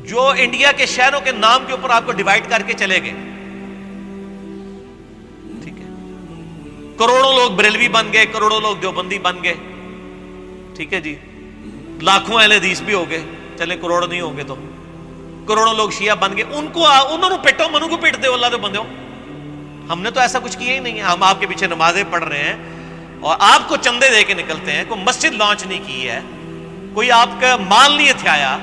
جو انڈیا کے شہروں کے نام کے اوپر آپ کو ڈیوائڈ کر کے چلے گئے. ٹھیک ہے, کروڑوں لوگ بریلوی بن گئے, کروڑوں لوگ دیوبندی بن گئے. ٹھیک ہے جی, لاکھوں اہل حدیث بھی ہو گئے, چلے کروڑ نہیں ہوں گے تو کروڑوں لوگ شیعہ بن گئے. انہوں نے پیٹو, منو کو پیٹ دے اللہ دے بندے. ہم نے تو ایسا کچھ کیا ہی نہیں ہے. ہم آپ کے پیچھے نمازیں پڑھ رہے ہیں اور آپ کو چندے دے کے نکلتے ہیں. کوئی مسجد لانچ نہیں کی ہے, کوئی آپ کا مال نہیں ہتھیایا.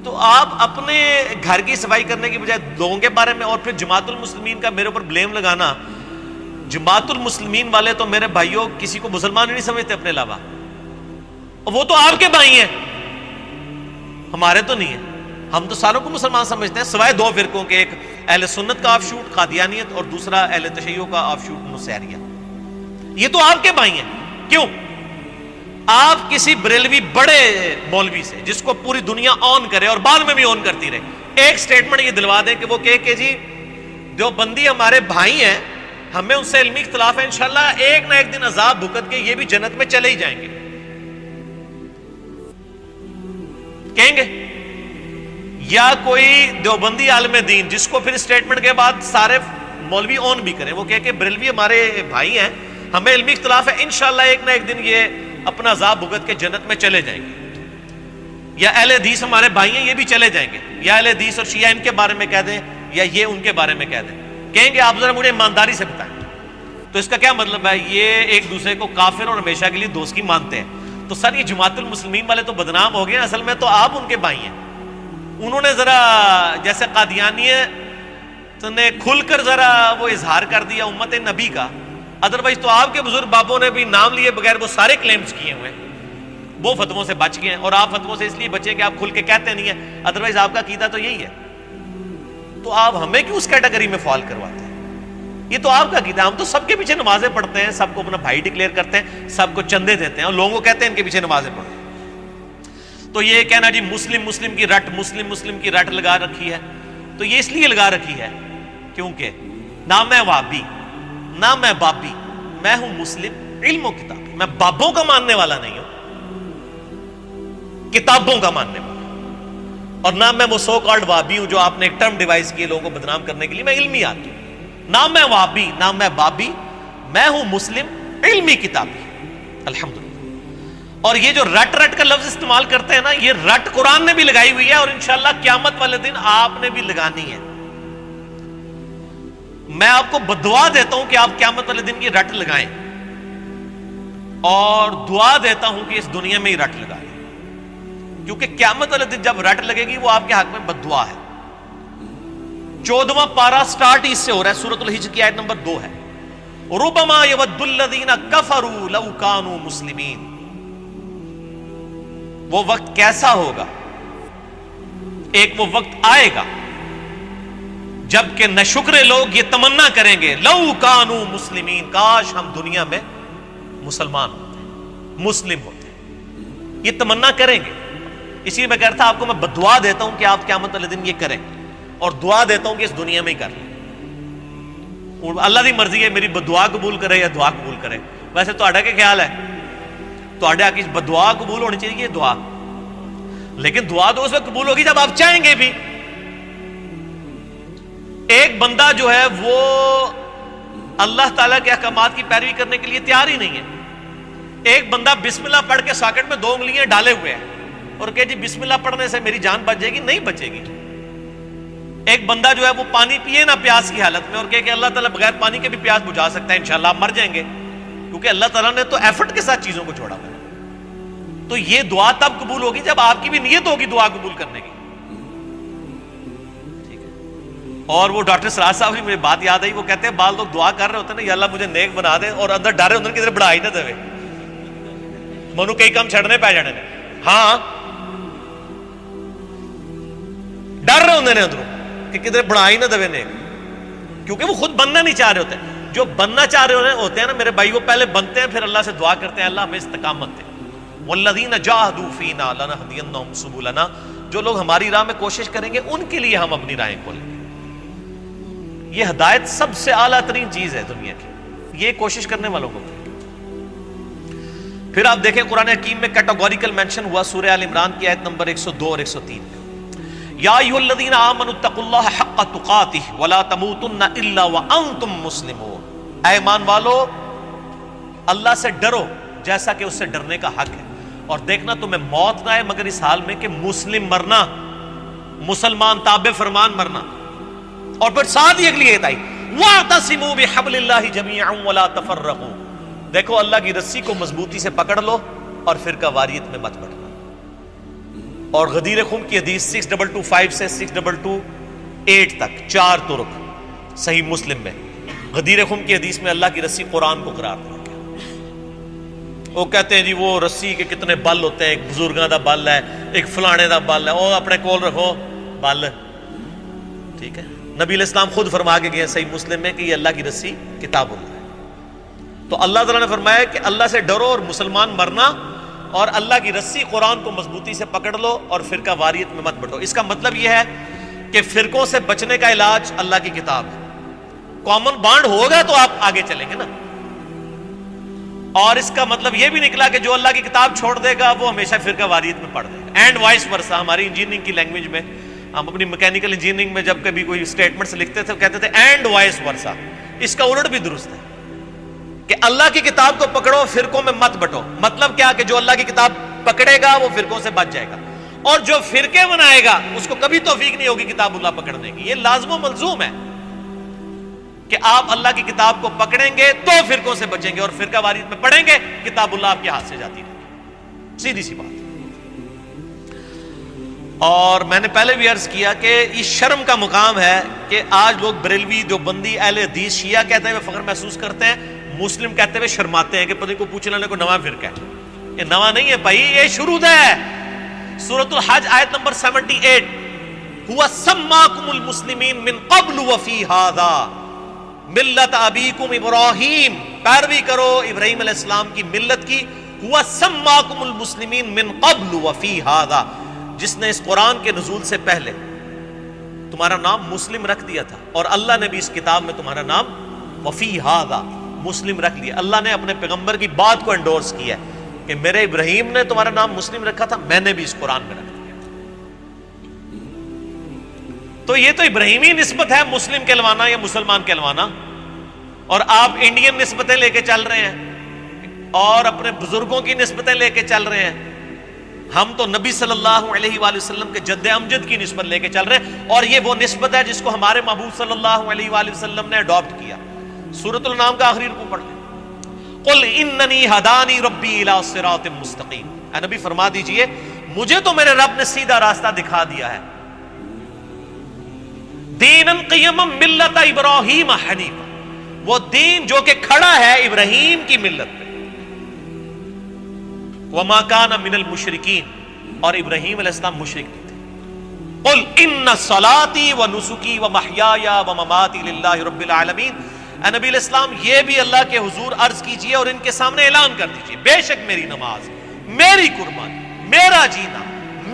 تو آپ اپنے گھر کی صفائی کرنے کی بجائے لوگوں کے بارے میں, اور پھر جماعت المسلمین کا میرے اوپر بلیم لگانا. جماعت المسلمین والے تو میرے بھائیوں کسی کو مسلمان نہیں سمجھتے اپنے علاوہ, اور وہ تو آپ کے بھائی ہیں, ہمارے تو نہیں ہیں. ہم تو ساروں کو مسلمان سمجھتے ہیں سوائے دو فرقوں کے, ایک اہل سنت کا آف شوٹ قادیانیت اور دوسرا اہل تشیع کا آف شوٹ نصیریہ. یہ تو آپ کے بھائی ہیں. کیوں؟ آپ کسی بریلوی بڑے مولوی سے جس کو پوری دنیا آن کرے اور بعد میں بھی آن کرتی رہے, ایک سٹیٹمنٹ یہ دلوا دیں کہ وہ کہ جی دیوبندی ہمارے بھائی ہیں, ہمیں ان سے علمی اختلاف ہے, انشاءاللہ ایک نہ ایک دن عذاب بھگت کے یہ بھی جنت میں چلے ہی جائیں گے, کہیں گے؟ یا کوئی دیوبندی عالم دین جس کو پھر سٹیٹمنٹ کے بعد سارے مولوی آن بھی کریں, وہ کہ بریلوی ہمارے بھائی ہیں, ہمیں علمی اختلاف ہے, انشاءاللہ ایک نہ ایک دن یہ اپنا عذاب بھگت کے جنت میں چلے جائیں گے. یا اہل حدیث ہمارے بھائی ہیں, یہ بھی چلے جائیں گے. یا اہل حدیث اور شیعہ ان کے بارے میں کہہ دیں, یا یہ ان کے بارے میں کہہ دیں. کہیں گے آپ ذرا مجھے ایمانداری سے بتائیں. تو اس کا کیا مطلب ہے؟ یہ ایک دوسرے کو کافر اور ہمیشہ کے لیے دوست کی مانتے ہیں. تو سر یہ جماعت المسلمین والے تو بدنام ہو گئے, اصل میں تو آپ ان کے بھائی ہیں. انہوں نے ذرا جیسے قادیانیت نے کھل کر ذرا وہ اظہار کر دیا امت نبی کا, ادروائز تو آپ کے بزرگ بابوں نے بھی نام لیے بغیر وہ سارے کلیمز کیے ہوئے, وہ فتووں سے بچ گئے ہیں. اور آپ فتووں سے اس لیے بچے کہ آپ کھل کے کہتے نہیں ہیں, ادروائز آپ کا عقیدہ تو یہی ہے. تو آپ ہمیں کیوں اس کیٹیگری میں فال کرواتے ہیں؟ یہ تو آپ کا عقیدہ. ہم تو سب کے پیچھے نمازیں پڑھتے ہیں, سب کو اپنا بھائی ڈکلیئر کرتے ہیں, سب کو چندے دیتے ہیں, اور لوگوں کو کہتے ہیں ان کے پیچھے نمازیں پڑھو. تو یہ کہنا جی مسلم کی رٹ, مسلم کی رٹ لگا رکھی ہے, تو یہ اس لیے لگا رکھی ہے کیونکہ نہ میں وہابی نہ میں بابی, میں ہوں مسلم علم و کتاب. میں بابوں کا ماننے والا نہیں ہوں, کتابوں کا ماننے والا. اور نہ میں وہ سو کالڈ وہابی ہوں جو آپ نے ایک ٹرم ڈیوائز کی لوگوں کو بدنام کرنے کے لیے. میں علمی آدمی ہوں. نہ میں وہابی نہ میں بابی, میں ہوں مسلم علمی کتابی. الحمدللہ. اور یہ جو رٹ کا لفظ استعمال کرتے ہیں نا, یہ رٹ قرآن نے بھی لگائی ہوئی ہے, اور انشاءاللہ قیامت والے دن آپ نے بھی لگانی ہے. میں آپ کو بدعا دیتا ہوں کہ آپ قیامت والے دن کی رٹ لگائیں, اور دعا دیتا ہوں کہ اس دنیا میں ہی رٹ لگائیں, کیونکہ قیامت والے دن جب رٹ لگے گی وہ آپ کے حق میں بددعا ہے. 14واں پارہ سٹارٹ اس سے ہو رہا ہے, سورۃ الحجر کی آیت نمبر 2 ہے. ربما یود الذین کفروا لو کانوا مسلمین. وہ وقت کیسا ہوگا, ایک وہ وقت آئے گا جبکہ ناشکرے لوگ یہ تمنا کریں گے, لو کانوا مسلمین, کاش ہم دنیا میں مسلمان ہوتے, مسلم ہوتے. یہ تمنا کریں گے. اسی لیے میں کہتا تھا آپ کو میں بدعا دیتا ہوں کہ آپ قیامت والے دن یہ کریں, اور دعا دیتا ہوں کہ اس دنیا میں ہی کر لیں. اللہ دی مرضی ہے میری بدعا قبول کرے یا دعا قبول کرے. ویسے تہاڈا کیا خیال ہے؟ تہاڈا کی بدعا قبول ہونی چاہیے دعا, لیکن دعا تو اس وقت قبول ہوگی جب آپ چاہیں گے بھی. ایک بندہ جو ہے وہ اللہ تعالیٰ کے احکامات کی پیروی کرنے کے لیے تیار ہی نہیں ہے. ایک بندہ بسم اللہ پڑھ کے ساکٹ میں 2 انگلیاں ڈالے ہوئے ہیں اور کہ جی بسم اللہ پڑھنے سے میری جان بچ جائے گی, نہیں بچے گی. ایک بندہ جو ہے وہ پانی پیے نہ پیاس کی حالت میں, اور کہ اللہ تعالیٰ بغیر پانی کے بھی پیاس بجھا سکتا ہے, انشاءاللہ آپ مر جائیں گے, کیونکہ اللہ تعالیٰ نے تو ایفرٹ کے ساتھ چیزوں کو چھوڑا ہوا ہے. تو یہ دعا تب قبول ہوگی جب آپ کی بھی نیت ہوگی دعا قبول کرنے کی. ٹھیک ہے. اور وہ ڈاکٹر سراج صاحب کی مجھے بات یاد آئی, وہ کہتے ہیں بعض لوگ دعا کر رہے ہوتے ہیں نا, یا اللہ مجھے نیک بنا دے, اور اندر ڈر رہے ہوتے ہیں کہ ادھر بڑھا ہی نہ دے, منو کئی کام چھڑنے پہ جانے نے. ہاں ڈر رہے ہوتے ہیں اندروں کہ کدھر بڑھا ہی نہ دے نیک, کیونکہ وہ خود بننا نہیں چاہ رہے ہوتے. جو بننا چاہ رہے ہوتے ہیں نا میرے بھائی, وہ پہلے بنتے ہیں, پھر اللہ سے دعا کرتے ہیں اللہ ہمیں استقامت دے. والذین جاہدوا فینا لنہدینہم سبلنا. جو لوگ ہماری راہ میں کوشش کریں گے ان کے لیے ہم اپنی راہیں کھولیں گے. یہ ہدایت سب سے اعلیٰ ترین چیز ہے دنیا کی, یہ کوشش کرنے والوں کو. پھر آپ دیکھیں قرآن حکیم میں کیٹاگوریکل مینشن ہوا سورہ آل عمران کی آیت نمبر 102 اور 103. یا ایھا الذین آمنوا اتقوا اللہ حق تقاتہ ولا تموتن الا وانتم مسلمون، اے ایمان والو اللہ سے ڈرو جیسا کہ اس سے ڈرنے کا حق ہے، اور دیکھنا تمہیں موت نہ آئے مگر اس حال میں کہ مسلم مرنا، مسلمان تابع فرمان مرنا۔ اور پھر ساتھ ہی اگلی ایت آئی وَاعْتَصِمُوا بِحَبْلِ اللَّهِ جَمِيعًا وَلَا تَفَرَّقُوا، دیکھو اللہ کی رسی کو مضبوطی سے پکڑ لو اور فرقہ واریت میں مت بٹنا۔ اور غدیر خم کی حدیث 6225 سے 6228 تک 4 طرق صحیح مسلم میں، غدیر خم کی حدیث میں اللہ کی رسی قرآن کو قرار دیا گیا۔ وہ کہتے ہیں جی وہ رسی کے کتنے بل ہوتے ہیں، ایک بزرگاں دا بل ہے، ایک فلانے دا بل ہے، وہ اپنے کول رکھو بل، ٹھیک ہے۔ نبی علیہ السلام خود فرما کے گئے صحیح مسلم میں کہ یہ اللہ کی رسی کتاب اللہ ہے۔ تو اللہ تعالیٰ نے فرمایا کہ اللہ سے ڈرو اور مسلمان مرنا، اور اللہ کی رسی قرآن کو مضبوطی سے پکڑ لو اور فرقہ واریت میں مت بٹو۔ اس کا مطلب یہ ہے کہ فرقوں سے بچنے کا علاج اللہ کی کتاب ہے۔ کامن بانڈ ہوگا تو آپ آگے چلیں گے نا، اور اس کا مطلب یہ بھی نکلا کہ جو اللہ کی کتاب چھوڑ دے گا وہ ہمیشہ فرقہ واریت میں پڑ دے گا، اینڈ وائس ورسا۔ ہماری انجینئرنگ کی لینگویج میں، ہم اپنی میکینیکل انجینئرنگ میں جب کبھی کوئی اسٹیٹمنٹس لکھتے تھے کہتے تھے اینڈ وائس ورسا، اس کا الٹ بھی درست ہے کہ اللہ کی کتاب کو پکڑو فرقوں میں مت بٹو۔ مطلب کیا کہ جو اللہ کی کتاب پکڑے گا وہ فرقوں سے بچ جائے گا، اور جو فرقے بنائے گا اس کو کبھی توفیق نہیں ہوگی کتاب اللہ پکڑنے کی۔ یہ لازم و ملزوم ہے کہ آپ اللہ کی کتاب کو پکڑیں گے تو فرقوں سے بچیں گے، اور فرقہ واریت میں پڑھیں گے کتاب اللہ آپ کے ہاتھ سے جاتی رہے گی، سیدھی سی بات۔ اور میں نے پہلے بھی عرض کیا کہ یہ شرم کا مقام ہے کہ آج لوگ بریلوی، دیوبندی، اہل حدیث، شیعہ کہتے ہوئے فخر محسوس کرتے ہیں، مسلم کہتے ہوئے شرماتے ہیں کہ پتہ کو پوچھ لینے کو نواں فرقہ ہے۔ یہ نواں نہیں ہے بھائی، یہ شروع ہے۔ سورۃ الحج آیت نمبر 78، هو سماکم المسلمین من قبل وفی ھذا ملت ابیکم ابراہیم، پیروی کرو ابراہیم علیہ السلام کی ملت کی۔ هو سماکم المسلمین من قبل وفی ھذا، جس نے اس قرآن کے نزول سے پہلے تمہارا نام مسلم رکھ دیا تھا، اور اللہ نے بھی اس کتاب میں تمہارا نام وفی ھذا مسلم رکھ لیا۔ اللہ نے اپنے پیغمبر کی بات کو انڈورس کیا ہے کہ میرے ابراہیم نے تمہارا نام مسلم رکھا تھا، میں نے بھی اس قرآن میں رکھ دیا۔ تو یہ تو ابراہیمی نسبت ہے مسلم کہلوانا یا مسلمان کہلوانا، اور آپ انڈین نسبتیں لے کے چل رہے ہیں اور اپنے بزرگوں کی نسبتیں لے کے چل رہے ہیں۔ ہم تو نبی صلی اللہ علیہ وآلہ وسلم کے جد امجد کی نسبت لے کے چل رہے ہیں، اور یہ وہ نسبت ہے جس کو ہمارے محبوب صلی اللہ علیہ وآلہ وسلم نے اڈاپٹ کیا۔ سورۃ الانعام کا آخری رکوع پڑھ لیں، قل اننی ہدانی ربی الی صراط مستقیم، اے نبی فرما دیجئے مجھے تو میرے رب نے سیدھا راستہ دکھا دیا ہے، دینا قیما ملت ابراہیم حنیفا، وہ دین جو کہ کھڑا ہے ابراہیم کی ملت پہ، وما کان من المشرکین، اور ابراہیم علیہ السلام مشرک نہیں تھے۔ قل ان صلاتی ونسکی ومحیای ومماتی للہ رب العالمین، اے نبی علیہ السلام یہ بھی اللہ کے حضور عرض کیجئے اور ان کے سامنے اعلان کر دیجئے، بے شک میری نماز، میری قربانی، میرا جینا،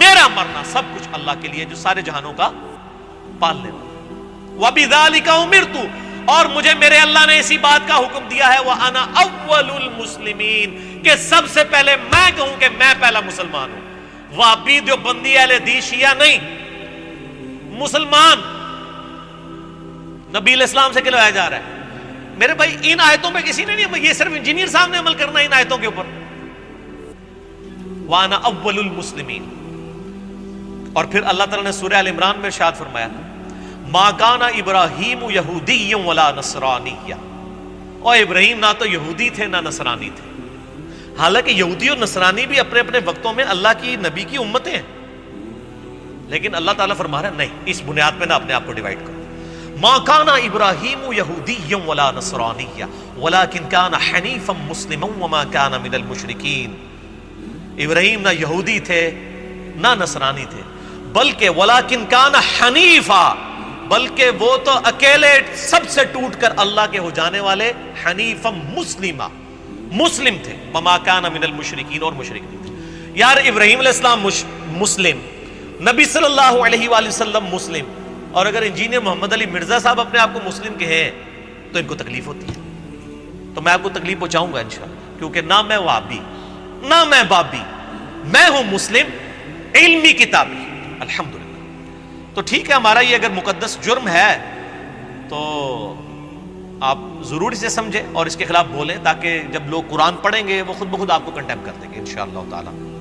میرا مرنا سب کچھ اللہ کے لیے جو سارے جہانوں کا پالنے والا۔ وَبِذَلِكَ أُمِرْتُ، اور مجھے میرے اللہ نے اسی بات کا حکم دیا ہے، وَأَنَا أَوَّلُ الْمُسْلِمِينَ، کہ سب سے پہلے میں کہوں کہ میں پہلا مسلمان ہوں۔ وہابی، دیوبندی، اہل حدیث، شیعہ نہیں، مسلمان نبی علیہ السلام سے کہلوایا جا رہا ہے۔ میرے بھائی ان آیتوں پہ کسی نے نہیں، یہ صرف انجینئر صاحب نے عمل کرنا ہے ان آیتوں کے اوپر۔ وَأَنَا أَوَّلُ الْمُسْلِمِينَ، اور پھر اللہ تعالیٰ نے سورہ ال عمران میں ارشاد فرمایا مَا كَانَ إِبْرَاهِيمُ يَهُودِيًّا وَلَا نَصْرَانِيًّا، اور ابراہیم نہ تو یہودی تھے نہ نصرانی تھے، حالانکہ یہودی اور نصرانی بھی اپنے اپنے وقتوں میں اللہ کی نبی کی امتیں ہیں، لیکن اللہ تعالیٰ فرما رہا ہے نہیں، اس بنیاد پہ نہ اپنے آپ کو ڈیوائڈ کرو۔ مَا كَانَ إِبْرَاهِيمُ يَهُودِيًّا وَلَا نَصْرَانِيًّا وَلَكِنْ كَانَ حَنِيفًا مُسْلِمًا وَمَا كَانَ مِنَ الْمُشْرِكِينَ، ابراہیم نہ یہودی تھے نہ نصرانی تھے، بلکہ وَلَكِنْ كَانَ حَنِيفًا، بلکہ وہ تو اکیلے سب سے ٹوٹ کر اللہ کے ہو جانے والے حنیفا مسلمہ، مسلم تھے، وَمَا كَانَ مِنَ الْمُشْرِكِينَ، اور مشرک نہیں تھے۔ یار ابراہیم علیہ السلام مسلم، نبی صلی اللہ علیہ وآلہ وسلم مسلم، اور اگر انجینئر محمد علی مرزا صاحب اپنے آپ کو مسلم کہیں تو ان کو تکلیف ہوتی ہے، تو میں آپ کو تکلیف پہنچاؤں گا انشاءاللہ، کیونکہ نہ میں وہابی نہ میں بابی، میں ہوں مسلم علمی کتابی، الحمدللہ۔ تو ٹھیک ہے، ہمارا یہ اگر مقدس جرم ہے تو آپ ضرور اسے سمجھیں اور اس کے خلاف بولیں، تاکہ جب لوگ قرآن پڑھیں گے وہ خود بخود آپ کو کنڈیم کر دیں گے انشاءاللہ تعالی۔